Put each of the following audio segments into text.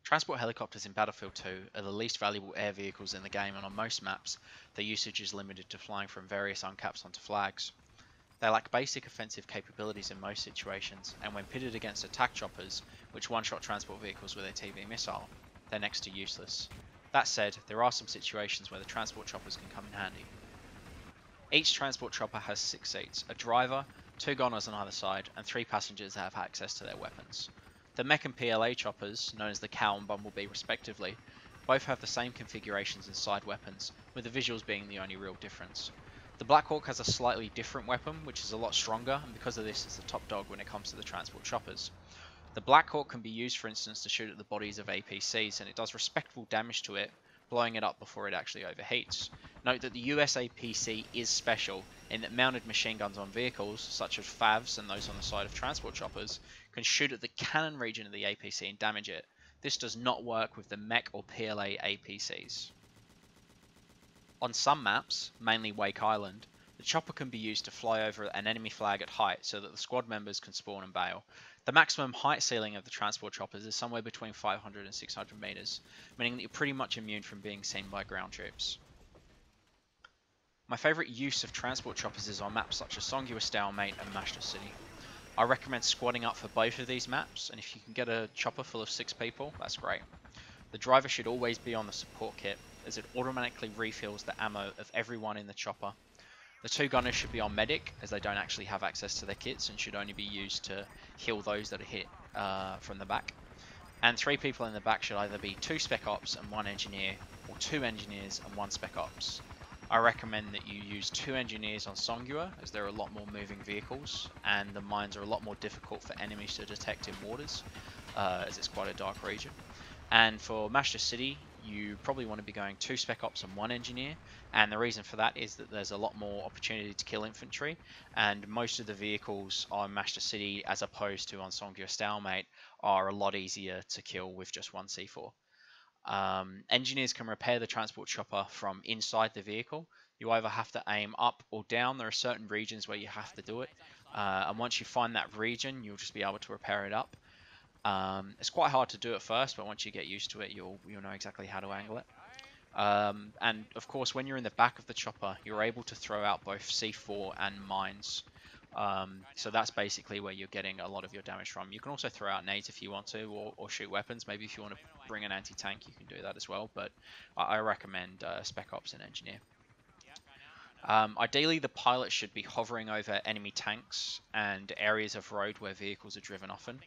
Transport helicopters in Battlefield 2 are the least valuable air vehicles in the game, and on most maps, their usage is limited to flying from various uncaps onto flags. They lack basic offensive capabilities in most situations, and when pitted against attack choppers, which one-shot transport vehicles with a TV missile, they're next to useless. That said, there are some situations where the transport choppers can come in handy. Each transport chopper has 6 seats, a driver, 2 gunners on either side, and 3 passengers that have access to their weapons. The mech and PLA choppers, known as the Cow and Bumblebee respectively, both have the same configurations and side weapons, with the visuals being the only real difference. The Black Hawk has a slightly different weapon, which is a lot stronger, and because of this it's the top dog when it comes to the transport choppers. The Black Hawk can be used, for instance, to shoot at the bodies of APCs, and it does respectable damage to it, blowing it up before it actually overheats. Note that the US APC is special in that mounted machine guns on vehicles, such as FAVs and those on the side of transport choppers, can shoot at the cannon region of the APC and damage it. This does not work with the mech or PLA APCs. On some maps, mainly Wake Island, the chopper can be used to fly over an enemy flag at height so that the squad members can spawn and bail. The maximum height ceiling of the transport choppers is somewhere between 500 and 600 meters, meaning that you're pretty much immune from being seen by ground troops. My favourite use of transport choppers is on maps such as Songhua, Stalemate and Mashtuur City. I recommend squadding up for both of these maps, and if you can get a chopper full of 6 people, that's great. The driver should always be on the support kit, as it automatically refills the ammo of everyone in the chopper. The 2 gunners should be on medic, as they don't actually have access to their kits and should only be used to heal those that are hit from the back. And 3 people in the back should either be 2 spec ops and 1 engineer, or 2 engineers and 1 spec ops. I recommend that you use 2 engineers on Songhua, as there are a lot more moving vehicles, and the mines are a lot more difficult for enemies to detect in waters, as it's quite a dark region. And for Mashtuur City, you probably want to be going 2 spec ops and 1 engineer, and the reason for that is that there's a lot more opportunity to kill infantry, and most of the vehicles on Mashtuur City, as opposed to on Songhua Stalemate, are a lot easier to kill with just 1 C4. Engineers can repair the transport chopper from inside the vehicle. You either have to aim up or down. There are certain regions where you have to do it, and once you find that region, you'll just be able to repair it up. It's quite hard to do at first, but once you get used to it, you'll know exactly how to angle it. And of course, when you're in the back of the chopper, you're able to throw out both C4 and mines. So that's basically where you're getting a lot of your damage from. You can also throw out nades if you want to, or shoot weapons. Maybe if you want to bring an anti-tank, you can do that as well, but I recommend spec ops and engineer. Ideally, the pilot should be hovering over enemy tanks and areas of road where vehicles are driven often.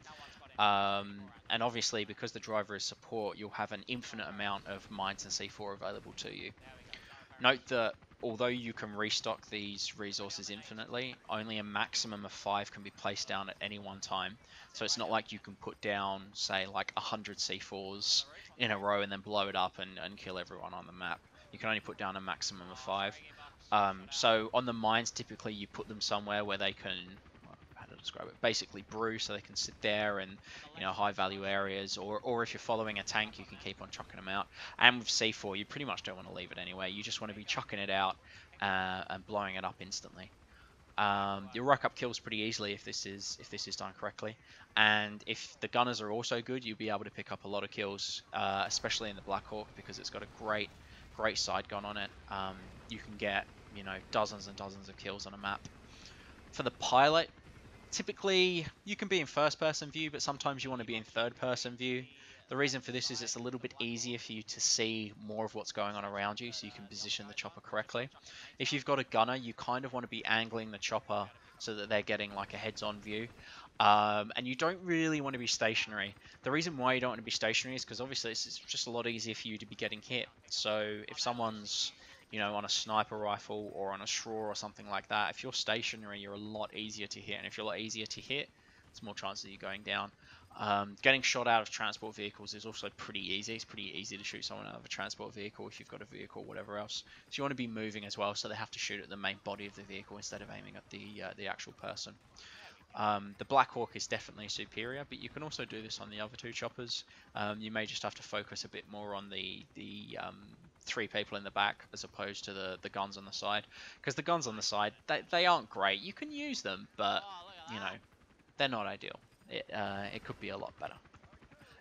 And obviously, because the driver is support, you'll have an infinite amount of mines and C4 available to you. Note that although you can restock these resources infinitely, only a maximum of 5 can be placed down at any one time. So it's not like you can put down, say, like 100 C4s in a row and then blow it up and kill everyone on the map. You can only put down a maximum of 5. So on the mines, typically you put them somewhere where they can, how to describe it, basically brew, so they can sit there in, high value areas, or if you're following a tank, you can keep on chucking them out. And with C4, you pretty much don't want to leave it anywhere. You just want to be chucking it out and blowing it up instantly. You'll rack up kills pretty easily if this is done correctly, and if the gunners are also good, you'll be able to pick up a lot of kills, especially in the Black Hawk, because it's got a great side gun on it. You can get dozens and dozens of kills on a map. For the pilot, typically you can be in first person view, but sometimes you want to be in third person view. The reason for this is it's a little bit easier for you to see more of what's going on around you, so you can position the chopper correctly. If you've got a gunner, you kind of want to be angling the chopper so that they're getting like a heads-on view. And you don't really want to be stationary. The reason why you don't want to be stationary is because obviously it's just a lot easier for you to be getting hit. So if someone's on a sniper rifle or on a straw or something like that, if you're stationary, you're a lot easier to hit. And if you're a lot easier to hit, there's more chances of you going down. Getting shot out of transport vehicles is also pretty easy. It's pretty easy to shoot someone out of a transport vehicle if you've got a vehicle or whatever else. So you want to be moving as well, so they have to shoot at the main body of the vehicle instead of aiming at the actual person. The Black Hawk is definitely superior, but you can also do this on the other 2 choppers. You may just have to focus a bit more on the 3 people in the back as opposed to the guns on the side, because the guns on the side, they aren't great. You can use them, but they're not ideal. It could be a lot better.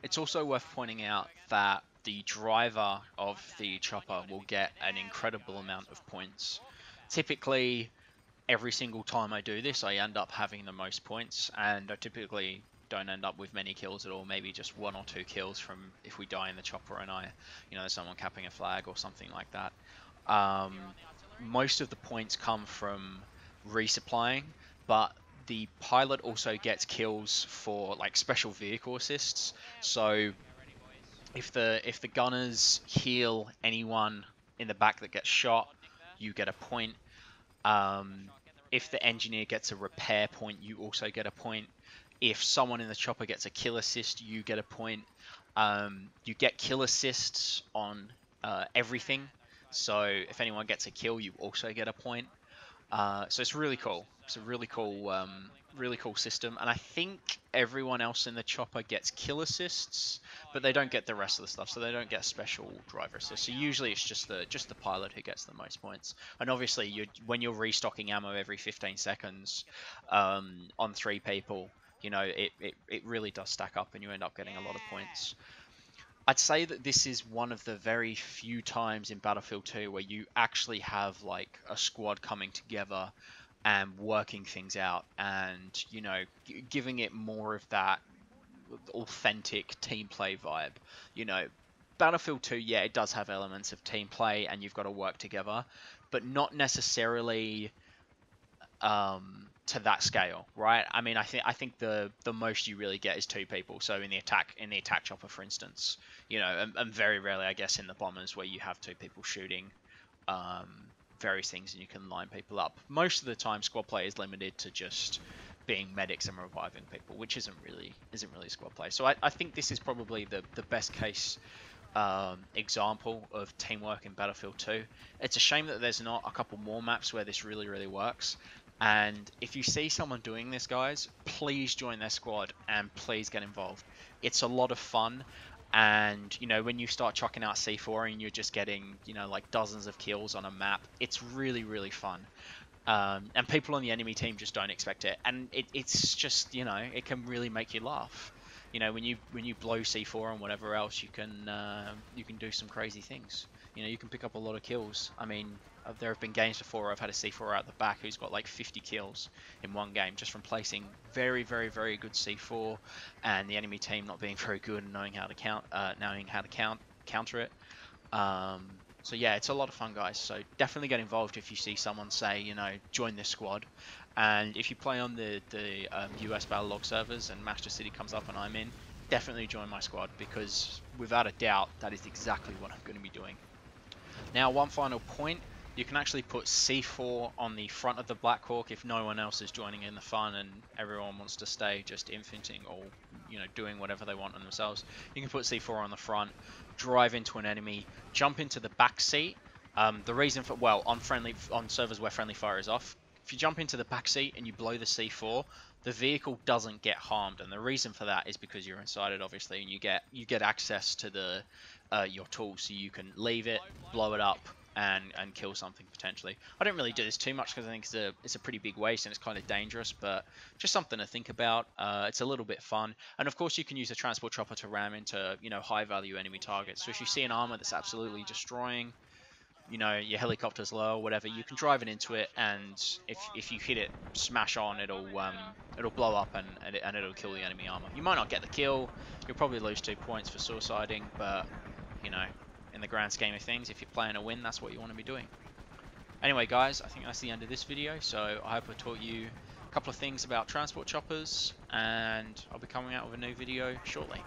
It's also worth pointing out that the driver of the chopper will get an incredible amount of points. Typically, every single time I do this, I end up having the most points, and I typically don't end up with many kills at all, maybe just 1 or 2 kills from if we die in the chopper and there's someone capping a flag or something like that. Most of the points come from resupplying, but the pilot also gets kills for like special vehicle assists. So if the gunners heal anyone in the back that gets shot, you get a point. If the engineer gets a repair point, you also get a point. If someone in the chopper gets a kill assist, you get a point. You get kill assists on everything. So if anyone gets a kill, you also get a point. So it's really cool. It's a really cool system. And I think everyone else in the chopper gets kill assists, but they don't get the rest of the stuff. So they don't get special driver assists. So usually it's just the pilot who gets the most points. And obviously, when you're restocking ammo every 15 seconds on 3 people, it really does stack up, and you end up getting a lot of points. I'd say that this is one of the very few times in Battlefield 2 where you actually have like a squad coming together and working things out, and giving it more of that authentic team play vibe. Battlefield 2, yeah, it does have elements of team play and you've got to work together, but not necessarily to that scale, right? I mean, I think the most you really get is 2 people. So in the attack chopper, for instance, and very rarely, I guess, in the bombers where you have 2 people shooting various things and you can line people up. Most of the time, squad play is limited to just being medics and reviving people, which isn't really squad play. So I think this is probably the best case example of teamwork in Battlefield 2. It's a shame that there's not a couple more maps where this really works. And if you see someone doing this, guys, please join their squad and please get involved. It's a lot of fun. And when you start chucking out C4 and you're just getting like dozens of kills on a map, it's really fun. And people on the enemy team just don't expect it, and it's just it can really make you laugh. When you blow C4 and whatever else, you can do some crazy things. You can pick up a lot of kills. I mean, there have been games before where I've had a C4 out the back who's got like 50 kills in one game just from placing very good C4, and the enemy team not being very good and knowing how to counter it. So yeah, it's a lot of fun, guys. So definitely get involved if you see someone say, join this squad. And if you play on the US Battlelog servers and Mashtuur City comes up and I'm in, definitely join my squad, because without a doubt, that is exactly what I'm going to be doing. Now, one final point. You can actually put C4 on the front of the Black Hawk if no one else is joining in the fun and everyone wants to stay just infanting or doing whatever they want on themselves. You can put C4 on the front, drive into an enemy, jump into the back seat. The reason for, well, on servers where friendly fire is off, if you jump into the back seat and you blow the C4, the vehicle doesn't get harmed, and the reason for that is because you're inside it, obviously, and you get access to your tools, so you can leave it, blow it up, and kill something potentially. I don't really do this too much because I think it's a pretty big waste and it's kind of dangerous, but just something to think about. It's a little bit fun, and of course you can use a transport chopper to ram into high value enemy targets. So if you see an armor that's absolutely destroying your helicopter's low or whatever, you can drive it into it, and if you hit it smash on, it'll blow up and it'll kill the enemy armor. You might not get the kill, you'll probably lose 2 points for suiciding, but in the grand scheme of things, if you're playing a win, that's what you want to be doing. Anyway, guys, I think that's the end of this video, so I hope I taught you a couple of things about transport choppers, and I'll be coming out with a new video shortly.